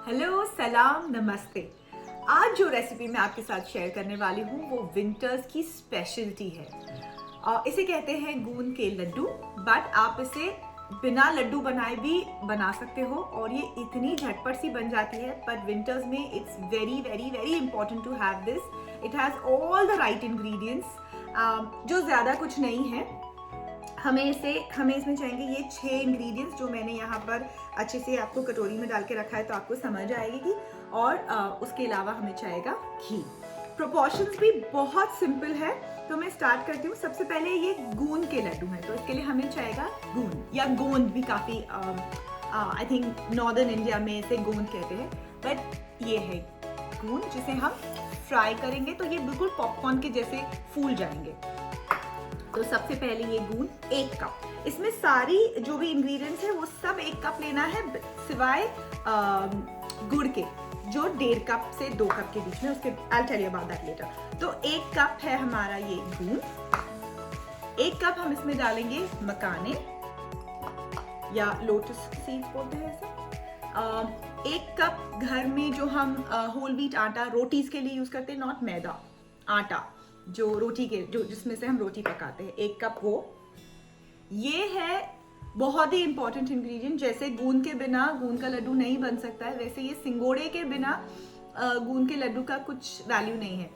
Hello, सलाम, नमस्ते। आज जो रेसिपी मैं आपके साथ शेयर करने वाली हूँ वो विंटर्स की स्पेशलिटी है। इसे कहते हैं गूंद के लड्डू, बट आप इसे बिना लड्डू बनाए भी बना सकते हो और ये इतनी झटपट सी बन जाती है। पर विंटर्स में it's very very very important to have this. It has all the right ingredients, जो ज़्यादा कुछ नहीं है। हमें इसमें चाहिए ये 6 इंग्रेडिएंट्स जो मैंने यहाँ पर अच्छे से आपको कटोरी में डाल के रखा है, तो आपको समझ आएगी। और उसके अलावा हमें चाहिएगा घी। प्रोपोर्शंस भी बहुत सिंपल है, तो मैं स्टार्ट करती हूँ। सबसे पहले ये गूंद के लड्डू हैं, तो इसके लिए हमें चाहिएगा गूंद, या गोंद भी काफ़ी आई थिंक नॉर्दर्न इंडिया में इसे गोंद कहते हैं, बट ये है गूंद जिसे हम फ्राई करेंगे तो ये बिल्कुल पॉपकॉर्न के जैसे फूल जाएंगे। तो सबसे पहले ये गूंद 1 कप, इसमें सारी जो भी इंग्रेडिएंट्स है वो सब 1 कप लेना है, सिवाय गुड़ के जो 1.5 कप से 2 कप के बीच में, उसके I'll tell you about that later। तो 1 कप है हमारा ये गूंद। 1 कप हम इसमें डालेंगे मखाने या लोटस सीड्स बोलते हैं इसे। 1 कप घर में जो हम होल व्हीट आटा रोटीज के लिए यूज करते हैं, नॉट मैदा, आटा जो रोटी के जो जिसमें से हम रोटी पकाते हैं, 1 कप वो। ये है बहुत ही इंपॉर्टेंट इंग्रेडिएंट। जैसे गूंद के बिना गूंद का लड्डू नहीं बन सकता है, वैसे ये सिंगोड़े के बिना गूंद के लड्डू का कुछ वैल्यू नहीं है।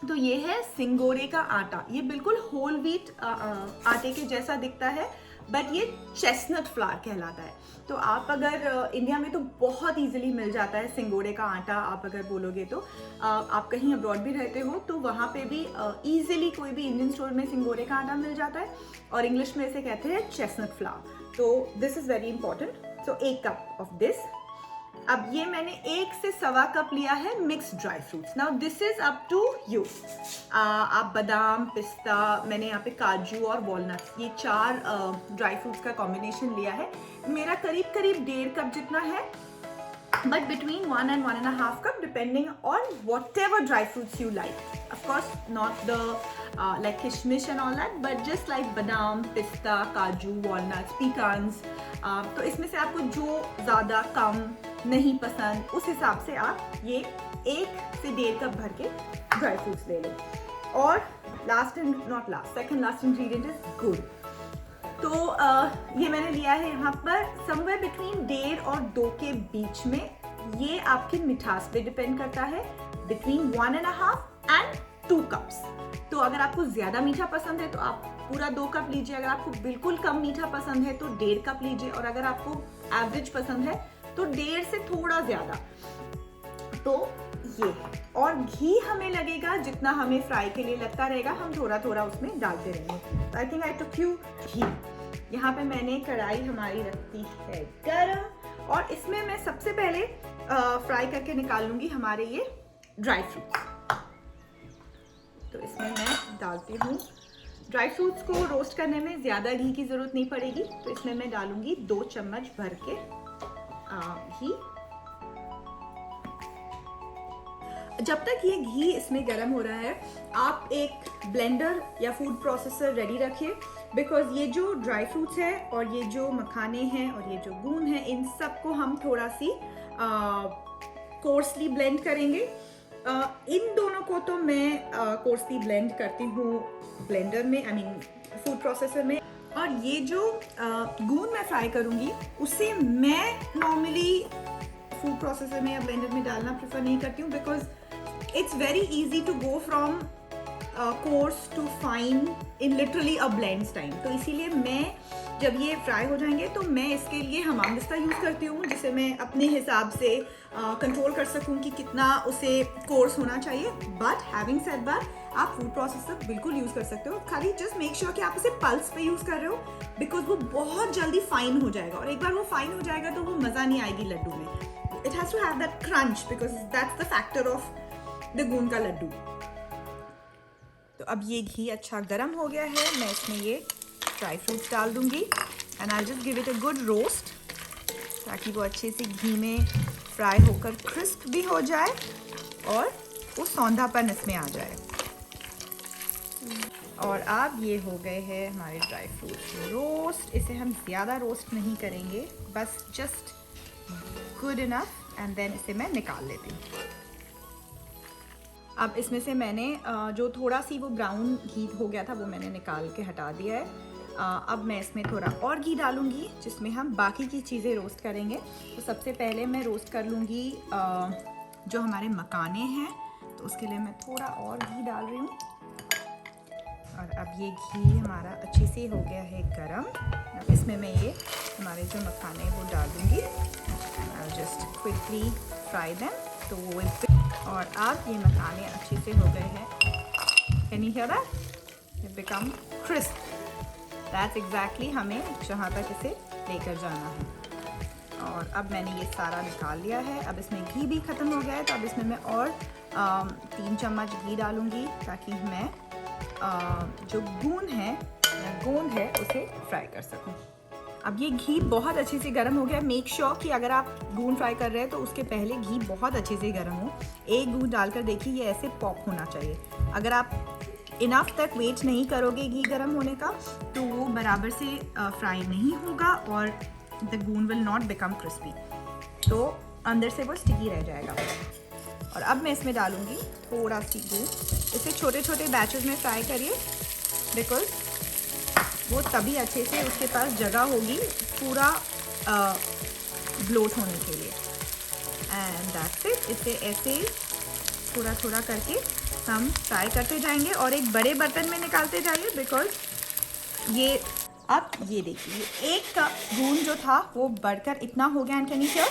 तो ये है सिंगोड़े का आटा। ये बिल्कुल होल व्हीट आटे के जैसा दिखता है, बट ये चेस्टनट फ्लावर कहलाता है। तो आप अगर इंडिया में तो बहुत इजीली मिल जाता है सिंगोड़े का आटा। आप अगर बोलोगे तो आप कहीं अब्रॉड भी रहते हो तो वहाँ पे भी इजीली कोई भी इंडियन स्टोर में सिंगोड़े का आटा मिल जाता है, और इंग्लिश में इसे कहते हैं चेस्टनट फ्लावर। तो this is very important. So 1 cup of this. अब ये मैंने 1 से 1.25 कप लिया है mixed dry fruits. Now this is up to you. आप बादाम, पिस्ता, मैंने यहाँ पे काजू और वॉलनट्स, ये 4 ड्राई फ्रूट्स का कॉम्बिनेशन लिया है। मेरा करीब 1.5 कप जितना है, but between 1 and 1.5 cup depending on whatever dry fruits you like. Of course not the like kishmish and all that, but just like badam, pista, kaju, walnuts, pecans. तो इसमें से आपको जो ज़्यादा कम नहीं पसंद, उस हिसाब से आप ये 1 से 1.5 कप भर के ड्राई फ्रूट्स ले लो। और last and not last, second last ingredient is गुड़। तो ये मैंने लिया है यहाँ पर समवेयर बिटवीन 1.5 और 2 के बीच में। ये आपकी मिठास पे डिपेंड करता है, बिटवीन 1.5 and 2 कप्स। तो अगर आपको ज़्यादा मीठा पसंद है तो आप पूरा 2 कप लीजिए। अगर आपको बिल्कुल कम मीठा पसंद है तो 1.5 कप लीजिए, और अगर आपको एवरेज पसंद है तो 1.5 से थोड़ा ज़्यादा। तो ये है। और घी हमें लगेगा जितना हमें फ्राई के लिए लगता रहेगा, हम थोड़ा थोड़ा उसमें डालते रहेंगे। I think I took you ghee. यहाँ पे मैंने कढ़ाई हमारी रखती है गरम, और इसमें मैं सबसे पहले फ्राई करके निकाल लूँगी हमारे ये ड्राई फ्रूट्स। तो इसमें मैं डालती हूँ ड्राई फ्रूट्स को रोस्ट करने में ज़्यादा घी की ज़रूरत नहीं पड़ेगी, तो इसमें मैं डालूँगी 2 चम्मच भर के घी। जब तक ये घी इसमें गर्म हो रहा है, आप एक ब्लेंडर या फूड प्रोसेसर रेडी रखिए, बिकॉज ये जो ड्राई फ्रूट्स है और ये जो मखाने हैं और ये जो गूंद है, इन सबको हम थोड़ा सी कोर्सली ब्लेंड करेंगे। इन दोनों को तो मैं कोर्सली ब्लेंड करती हूँ ब्लेंडर में, आई मीन फूड प्रोसेसर में। और ये जो गूंद मैं फ्राई करूँगी उसे मैं नॉर्मली फूड प्रोसेसर में या ब्लेंडर में डालना प्रेफर नहीं करती हूँ, because it's very easy to go from coarse to fine in literally a blends time। तो इसीलिए मैं जब ये फ्राई हो जाएंगे तो मैं इसके लिए हमामदिस्ता यूज़ करती हूँ, जिसे मैं अपने हिसाब से कंट्रोल कर सकूँ कि कितना उसे कोर्स होना चाहिए। बट हैविंग सेड दैट, आप फूड प्रोसेसर बिल्कुल यूज़ कर सकते हो। खाली जस्ट मेक श्योर कि आप इसे पल्स पे यूज़ कर रहे हो, बिकॉज वो बहुत जल्दी फाइन हो जाएगा, और एक बार वो फाइन हो जाएगा तो वो मज़ा नहीं आएगी लड्डू में। It has to have that crunch, because that's the factor of the गूंद का लड्डू। तो अब ये घी अच्छा गरम हो गया है, मैं इसमें ये ड्राई फ्रूट्स डाल दूंगी, and I just give it a good roast, ताकि वो अच्छे से घी में फ्राई होकर क्रिस्प भी हो जाए और वो सौंधापन इसमें आ जाए। और अब ये हो गए हैं हमारे ड्राई फ्रूट्स रोस्ट। इसे हम ज़्यादा रोस्ट नहीं करेंगे, बस just good enough and then इसे मैं निकाल लेती हूँ। अब इसमें से मैंने जो थोड़ा सी वो ब्राउन घी हो गया था वो मैंने निकाल के हटा दिया है। अब मैं इसमें थोड़ा और घी डालूँगी जिसमें हम बाकी की चीज़ें रोस्ट करेंगे। तो सबसे पहले मैं रोस्ट कर लूँगी जो हमारे मखाने हैं, तो उसके लिए मैं थोड़ा और घी डाल रही हूँ। और अब ये घी हमारा अच्छे से हो गया है गरम। अब इसमें मैं ये हमारे जो मखाने हैं वो डाल दूँगी। I just quickly fry them. तो वो और अब ये मखाने अच्छे से हो गए हैं। Can you here that? It become crisp. That's exactly हमें जहाँ तक इसे लेकर जाना है। और अब मैंने ये सारा निकाल लिया है। अब इसमें घी भी ख़त्म हो गया है, तो अब इसमें मैं और 3 चम्मच घी डालूँगी ताकि मैं जो गोंद है उसे फ्राई कर सकूँ। अब ये घी बहुत अच्छे से गर्म हो गया। मेक श्योर कि अगर आप गोंद फ्राई कर रहे हैं तो उसके पहले घी बहुत अच्छे से गर्म हो। एक गोंद डालकर देखिए, ये ऐसे पॉप होना चाहिए। अगर आप इनफ तक वेट नहीं करोगे घी गर्म होने का तो वो बराबर से फ्राई नहीं होगा और द गोंद विल नॉट बिकम क्रिस्पी, तो अंदर से वो स्टिकी रह जाएगा। और अब मैं इसमें डालूँगी थोड़ा सी गोंद। इसे छोटे छोटे बैचेस में फ्राई करिए, बिकॉज वो तभी अच्छे से उसके पास जगह होगी पूरा ब्लोट होने के लिए। And that's it. इसे ऐसे थोड़ा थोड़ा करके हम फ्राई करते जाएंगे और एक बड़े बर्तन में निकालते जाइए, बिकॉज ये अब ये देखिए एक का गोंद जो था वो बढ़कर इतना हो गया। And can you here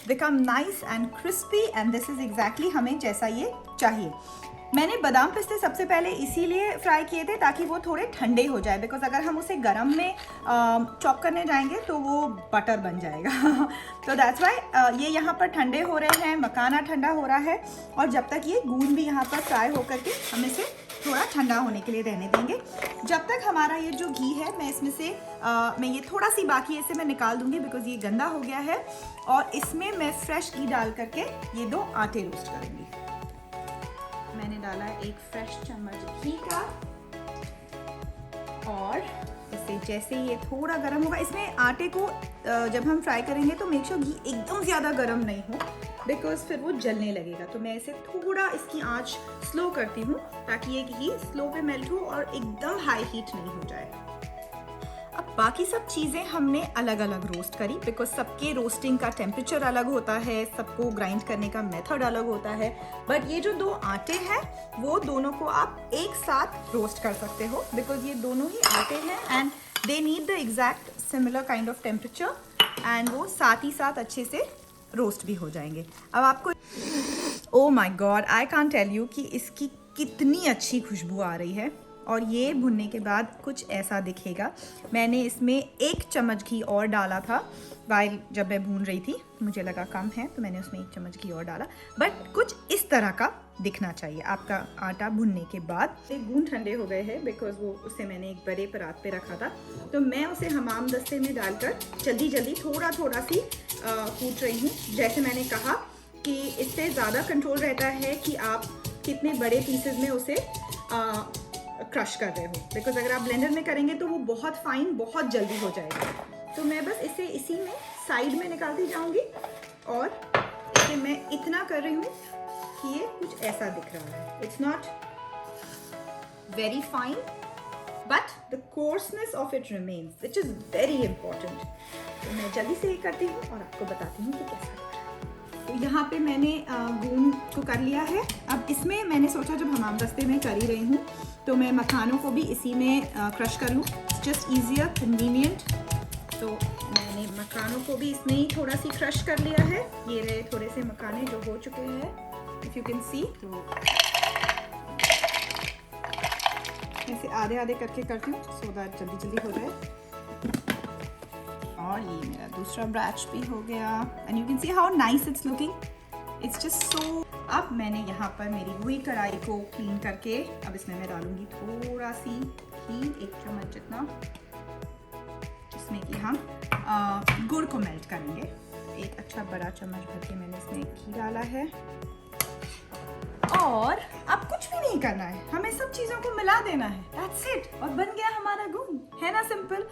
become nice and crispy and this is exactly हमें जैसा ये चाहिए। मैंने बादाम पिस्ते सबसे पहले इसीलिए फ्राई किए थे ताकि वो थोड़े ठंडे हो जाए, बिकॉज अगर हम उसे गरम में चॉप करने जाएंगे तो वो बटर बन जाएगा। तो दैट्स वाई ये यहाँ पर ठंडे हो रहे हैं, मखाना ठंडा हो रहा है और जब तक ये गोंद भी यहाँ पर फ्राई होकर के हम इसे थोड़ा ठंडा होने के लिए रहने देंगे। जब तक हमारा ये जो घी है मैं इसमें से मैं ये थोड़ा सी बाकी इसे मैं निकाल दूंगी बिकॉज ये गंदा हो गया है। और इसमें मैं फ्रेश घी डाल करके ये 2 आटे रोस्ट करूँगी। मैंने डाला 1 फ्रेश चम्मच घी का और इसे जैसे ये थोड़ा गर्म होगा, इसमें आटे को जब हम फ्राई करेंगे तो मेक श्योर घी एकदम ज़्यादा गर्म नहीं हो, बिकॉज फिर वो जलने लगेगा। तो मैं इसे थोड़ा इसकी आंच स्लो करती हूँ ताकि ये घी स्लो पे मेल्ट हो और एकदम हाई हीट नहीं हो जाए। अब बाकी सब चीज़ें हमने अलग अलग रोस्ट करी, बिकॉज सबके रोस्टिंग का टेम्परेचर अलग होता है, सबको ग्राइंड करने का मेथड अलग होता है। बट ये जो 2 आटे हैं वो दोनों को आप एक साथ रोस्ट कर सकते हो, बिकॉज ये दोनों ही आटे हैं and they need the exact similar kind of temperature and वो साथ ही साथ अच्छे से रोस्ट भी हो जाएंगे। अब आपको oh my god, I can't tell you कि इसकी कितनी अच्छी खुशबू आ रही है और ये भुनने के बाद कुछ ऐसा दिखेगा। मैंने इसमें 1 चम्मच घी और डाला था वाइल जब मैं भून रही थी, मुझे लगा कम है तो मैंने उसमें 1 चम्मच घी और डाला, बट कुछ इस तरह का दिखना चाहिए आपका आटा भुनने के बाद। गूंद ठंडे हो गए हैं बिकॉज वो उसे मैंने एक बड़े परात पे रखा था, तो मैं उसे हमाम दस्ते में डालकर जल्दी जल्दी थोड़ा थोड़ा सी कूट रही हूँ। जैसे मैंने कहा कि इससे ज़्यादा कंट्रोल रहता है कि आप कितने बड़े पीसेज में उसे क्रश कर रहे हो, बिकॉज अगर आप ब्लेंडर में करेंगे तो वो बहुत फाइन बहुत जल्दी हो जाएगा। तो मैं बस इसे इसी में साइड में निकालती जाऊंगी और इसे मैं इतना कर रही हूँ कि ये कुछ ऐसा दिख रहा है। It's not very fine but the कोर्सनेस of it remains, which is very important. तो मैं जल्दी से ये करती हूँ और आपको बताती हूँ कि कैसा दिख रहा है। तो यहाँ पे मैंने गूंद को कर लिया है। अब इसमें मैंने सोचा जब हमाम दस्ते में कर ही रही हूँ तो मैं मखानों को भी इसी में क्रश कर लूँ, जस्ट ईजियर कन्वीनियंट। तो मैंने मखानों को भी इसमें ही थोड़ा सी क्रश कर लिया है। ये रहे थोड़े से मखाने जो हो चुके हैं, इफ़ यू कैन सी। तो ऐसे आधे आधे करके करती हूँ सो दैट जल्दी जल्दी हो जाए। और ये मेरा दूसरा बैच भी हो गया and you can see how nice it's looking, it's just so. अब मैंने यहाँ पर मेरी वही कढ़ाई को क्लीन करके अब इसमें मैं डालूंगी थोड़ा सी घी, 1 चम्मच जितना, जिसमें कि हम गुड़ को मेल्ट करेंगे। एक अच्छा बड़ा चम्मच भर के मैंने इसमें घी डाला है और अब कुछ भी नहीं करना है, हमें सब चीज़ों को मिला देना है, दैट्स इट। और बन गया हमारा गुड़, है ना सिंपल।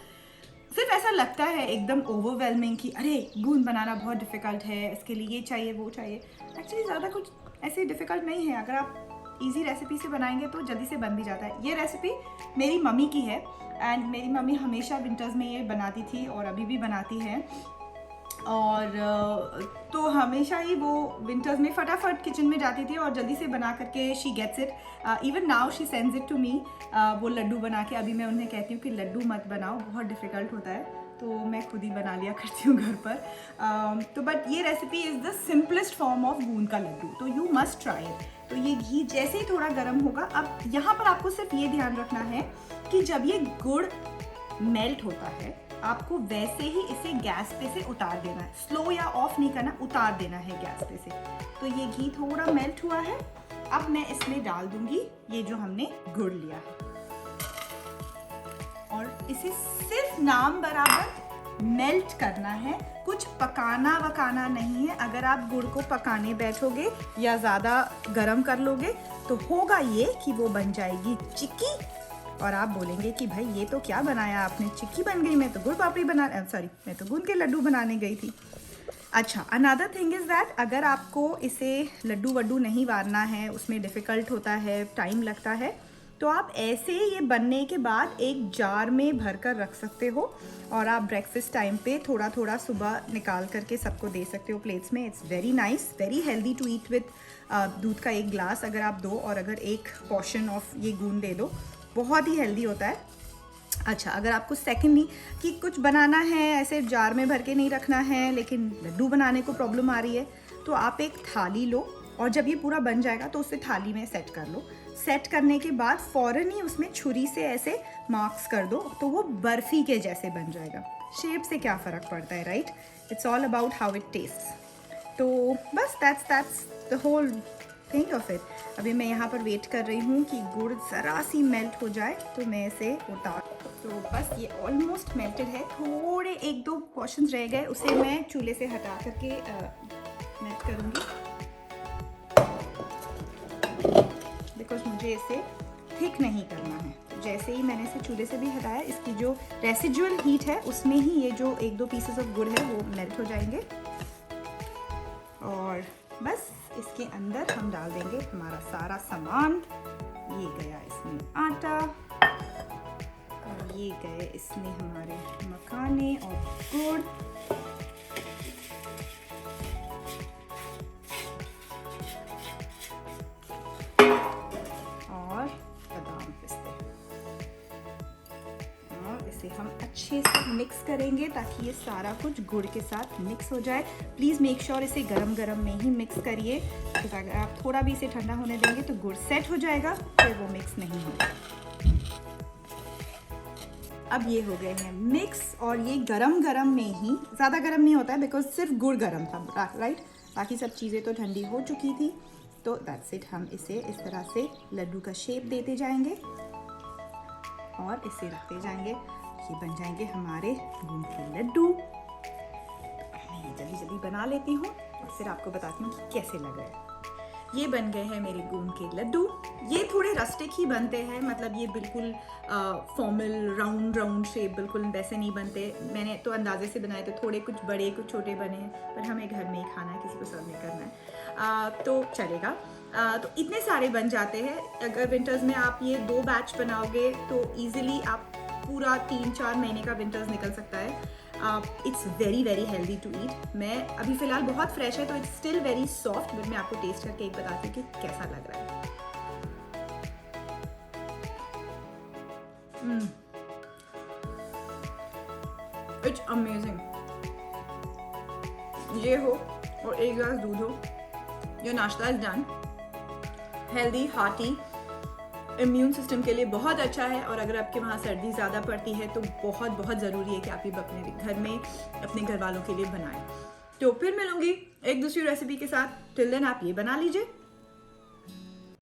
सिर्फ ऐसा लगता है एकदम ओवरवेलमिंग कि अरे गूंद बनाना बहुत डिफ़िकल्ट है, इसके लिए ये चाहिए वो चाहिए। एक्चुअली ज़्यादा कुछ ऐसे डिफ़िकल्ट नहीं है। अगर आप इजी रेसिपी से बनाएंगे तो जल्दी से बन भी जाता है। ये रेसिपी मेरी मम्मी की है एंड मेरी मम्मी हमेशा विंटर्स में ये बनाती थी और अभी भी बनाती है। और तो हमेशा ही वो विंटर्स में फटाफट किचन में जाती थी और जल्दी से बना करके she gets it. Even now she sends it to me, वो लड्डू बना के। अभी मैं उन्हें कहती हूँ कि लड्डू मत बनाओ, बहुत डिफ़िकल्ट होता है, तो मैं खुद ही बना लिया करती हूँ घर पर। तो बट ये recipe is the simplest form of गूंद का लड्डू, तो यू मस्ट ट्राई इट। तो ये घी जैसे ही थोड़ा गर्म होगा, अब यहाँ पर आपको सिर्फ ये ध्यान रखना है कि जब ये गुड़ मेल्ट होता है आपको वैसे ही इसे गैस पे से उतार देना है। स्लो या ऑफ नहीं करना, उतार देना है गैस पे से। तो ये घी थोड़ा मेल्ट हुआ है, अब मैं इसमें डाल दूंगी ये जो हमने गुड़ लिया है और इसे सिर्फ नाम बराबर मेल्ट करना है, कुछ पकाना वकाना नहीं है। अगर आप गुड़ को पकाने बैठोगे या ज़्यादा गर्म कर लोगे तो होगा ये कि वो बन जाएगी चिक्की और आप बोलेंगे कि भाई ये तो क्या बनाया आपने, चिक्की बन गई, मैं तो गुड़ पापड़ी मैं तो गूंद के लड्डू बनाने गई थी। अच्छा, अनदर थिंग इज़ दैट अगर आपको इसे लड्डू वड्डू नहीं वारना है, उसमें डिफ़िकल्ट होता है, टाइम लगता है, तो आप ऐसे ये बनने के बाद एक जार में भर कर रख सकते हो और आप ब्रेकफास्ट टाइम पे थोड़ा थोड़ा सुबह निकाल करके सबको दे सकते हो प्लेट्स में। It's very nice, very healthy to eat with दूध का एक ग्लास अगर आप दो और अगर एक पोर्शन ऑफ ये गूंद दे दो, बहुत ही हेल्दी होता है। अच्छा, अगर आपको सेकेंडली कि कुछ बनाना है, ऐसे जार में भर के नहीं रखना है लेकिन लड्डू बनाने को प्रॉब्लम आ रही है, तो आप एक थाली लो और जब ये पूरा बन जाएगा तो उसे थाली में सेट कर लो। सेट करने के बाद फ़ौरन ही उसमें छुरी से ऐसे मार्क्स कर दो तो वो बर्फ़ी के जैसे बन जाएगा। शेप से क्या फ़र्क पड़ता है, right? It's all about how it tastes. तो बस that's the whole think of it. अभी मैं यहाँ पर वेट कर रही हूँ कि गुड़ ज़रा सी मेल्ट हो जाए तो मैं इसे उतार। तो बस ये ऑलमोस्ट मेल्टेड है, थोड़े एक दो पोर्शंस रह गए, उसे मैं चूल्हे से हटा करके मेल्ट करूँगी बिकॉज मुझे इसे थिक नहीं करना है। जैसे ही मैंने इसे चूल्हे से भी हटाया, इसकी जो रेसिजुअल हीट है उसमें ही ये जो एक दो पीसेस ऑफ गुड़ है वो मेल्ट हो जाएंगे और बस इसके अंदर हम डाल देंगे हमारा सारा सामान। ये गया इसमें आटा और ये गए इसमें हमारे मखाने और गुड़। और बादाम पिस्ते, और इसे हम अच्छे से मिक्स करेंगे ताकि ये सारा कुछ गुड़ के साथ मिक्स हो जाए। प्लीज़ मेक श्योर इसे गरम गरम में ही मिक्स करिए, क्योंकि अगर आप थोड़ा भी इसे ठंडा होने देंगे तो गुड़ सेट हो जाएगा, फिर वो मिक्स नहीं होगा। अब ये हो गए हैं मिक्स और ये गरम गरम में ही, ज़्यादा गरम नहीं होता है बिकॉज सिर्फ गुड़ गरम था, राइट? बाकी सब चीज़ें तो ठंडी हो चुकी थी। तो दैट्स इट, हम इसे इस तरह से लड्डू का शेप देते जाएंगे और इसे रखते जाएंगे। ये बन जाएंगे हमारे गूंद के लड्डू। मैं ये जल्दी जल्दी बना लेती हूँ और फिर आपको बताती हूँ कि कैसे लग रहे हैं। ये बन गए हैं मेरे गूंद के लड्डू। ये थोड़े रस्टिक ही बनते हैं, मतलब ये बिल्कुल फॉर्मल राउंड शेप बिल्कुल वैसे नहीं बनते। मैंने तो अंदाजे से बनाए थे, थोड़े कुछ बड़े कुछ छोटे बने हैं, पर हमें घर में ही खाना है, किसी को सर्व नहीं करना है तो चलेगा। तो इतने सारे बन जाते हैं। अगर विंटर्स में आप ये 2 बैच बनाओगे तो ईजिली आप पूरा 3-4 महीने का विंटर्स निकल सकता है। It's very very healthy to eat. मैं अभी फ़िलहाल बहुत फ्रेश है तो it's still very soft, but मैं आपको टेस्ट करके एक बताती हूँ कि कैसा लग रहा है। It's amazing. ये हो और 1 गिलास दूध हो, योर नाश्ता is done. Healthy, hearty, immune system के लिए बहुत अच्छा है। और अगर आपके वहाँ सर्दी ज़्यादा पड़ती है तो बहुत बहुत ज़रूरी है कि आप ये अपने घर में अपने घर वालों के लिए बनाएं। तो फिर मिलूंगी एक दूसरी रेसिपी के साथ। टिल देन आप ये बना लीजिए।